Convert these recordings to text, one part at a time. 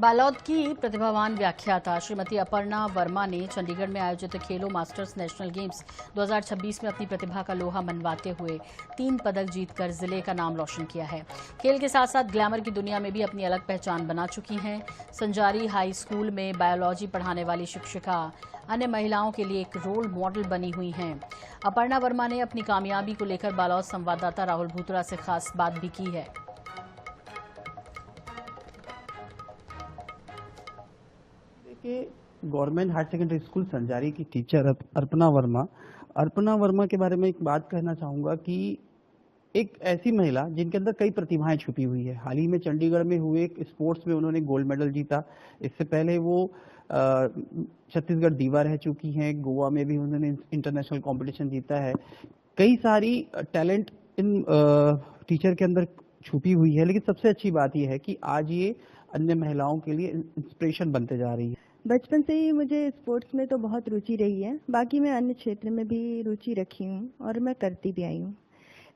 बालोद की प्रतिभावान व्याख्याता श्रीमती अपर्णा वर्मा ने चंडीगढ़ में आयोजित खेलो मास्टर्स नेशनल गेम्स 2026 में अपनी प्रतिभा का लोहा मनवाते हुए 3 पदक जीतकर जिले का नाम रोशन किया है। खेल के साथ साथ ग्लैमर की दुनिया में भी अपनी अलग पहचान बना चुकी हैं। संजारी हाई स्कूल में बायोलॉजी पढ़ाने वाली शिक्षिका अन्य महिलाओं के लिए एक रोल मॉडल बनी हुई हैं। अपर्णा वर्मा ने अपनी कामयाबी को लेकर बालोद संवाददाता राहुल भूतड़ा से खास बात भी की है। Government higher secondary school Sanjari की टीचर अर्पणा वर्मा के बारे में एक बात कहना चाहूंगा कि एक ऐसी महिला जिनके अंदर कई प्रतिभाएं छुपी हुई है। हाल ही में चंडीगढ़ में हुए एक स्पोर्ट्स में उन्होंने गोल्ड मेडल जीता। इससे पहले वो छत्तीसगढ़ दीवा रह चुकी हैं। गोवा में भी उन्होंने इंटरनेशनल कंपटीशन जीता है। कई सारी टैलेंट इन टीचर के अंदर छुपी हुई है। लेकिन सबसे अच्छी बात यह है कि आज ये अन्य महिलाओं के लिए इंस्पिरेशन बनते जा रही है। बचपन से ही मुझे स्पोर्ट्स में तो बहुत रुचि रही है। बाकी मैं अन्य क्षेत्र में भी रुचि रखी हूँ और मैं करती भी आई हूँ,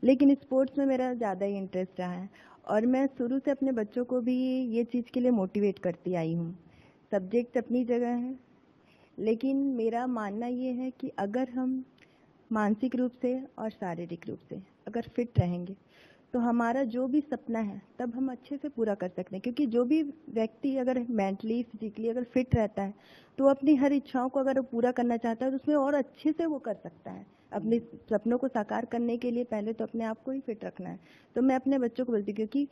लेकिन स्पोर्ट्स में मेरा ज़्यादा ही इंटरेस्ट रहा है और मैं शुरू से अपने बच्चों को भी ये चीज़ के लिए मोटिवेट करती आई हूँ। सब्जेक्ट अपनी जगह है, लेकिन मेरा मानना ये है कि अगर हम मानसिक रूप से और शारीरिक रूप से अगर फिट रहेंगे तो हमारा जो भी सपना है तब हम अच्छे से पूरा कर सकते हैं। क्योंकि जो भी व्यक्ति अगर मेंटली फिजिकली अगर फिट रहता है तो अपनी हर इच्छाओं को अगर वो पूरा करना चाहता है तो उसमें और अच्छे से वो कर सकता है। अपने सपनों को साकार करने के लिए पहले तो अपने आप को ही फिट रखना है। तो मैं अपने बच्चों को बोलती हूँ, क्योंकि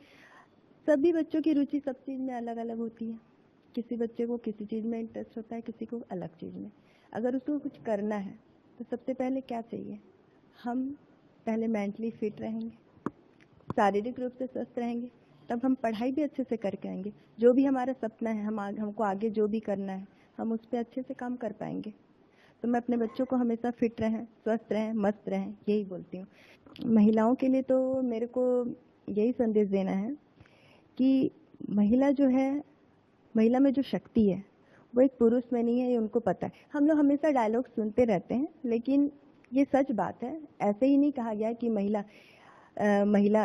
सभी बच्चों की रुचि सब चीज़ में अलग अलग होती है। किसी बच्चे को किसी चीज़ में इंटरेस्ट होता है, किसी को अलग चीज़ में। अगर उसको कुछ करना है तो सबसे पहले क्या चाहिए, हम पहले मेंटली फिट रहेंगे, शारीरिक रूप से स्वस्थ रहेंगे, तब हम पढ़ाई भी अच्छे से करके आएंगे। जो भी हमारा सपना है, हमको आगे जो भी करना है, हम उस पर अच्छे से काम कर पाएंगे। तो मैं अपने बच्चों को हमेशा फिट रहें, स्वस्थ रहें, मस्त रहें, यही बोलती हूँ। महिलाओं के लिए तो मेरे को यही संदेश देना है कि महिला जो है, महिला में जो शक्ति है वो एक पुरुष में नहीं है, ये उनको पता है। हम लोग हमेशा डायलॉग सुनते रहते हैं, लेकिन ये सच बात है। ऐसे ही नहीं कहा गया कि महिला,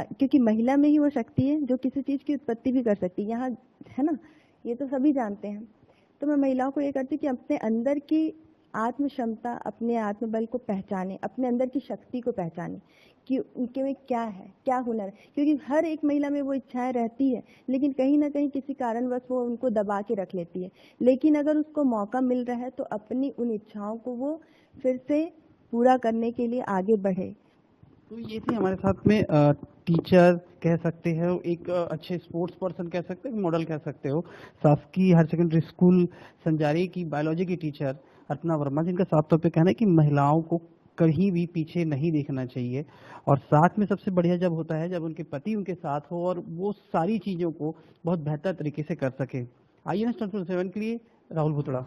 क्योंकि महिला में ही वो शक्ति है जो किसी चीज़ की उत्पत्ति भी कर सकती है, यहाँ है ना, ये तो सभी जानते हैं। तो मैं महिलाओं को ये करती कि अपने अंदर की आत्म क्षमता, अपने आत्मबल को पहचाने, अपने अंदर की शक्ति को पहचाने कि उनके में क्या है, क्या हुनर है। क्योंकि हर एक महिला में वो इच्छाएं रहती है, लेकिन कहीं ना कहीं किसी कारणवश वो उनको दबा के रख लेती है। लेकिन अगर उसको मौका मिल रहा है तो अपनी उन इच्छाओं को वो फिर से पूरा करने के लिए आगे बढ़े। तो ये थी हमारे साथ में टीचर कह सकते हैं, एक अच्छे स्पोर्ट्स पर्सन कह सकते हैं, मॉडल कह सकते हो, शासकीय हायर सेकेंडरी स्कूल संजारी की बायोलॉजी की टीचर अर्पणा वर्मा, जिनका साफ तौर पे कहना है कि महिलाओं को कहीं भी पीछे नहीं देखना चाहिए। और साथ में सबसे बढ़िया जब होता है जब उनके पति उनके साथ हो और वो सारी चीज़ों को बहुत बेहतर तरीके से कर सके। IANS 24/7 के लिए राहुल भूतड़ा।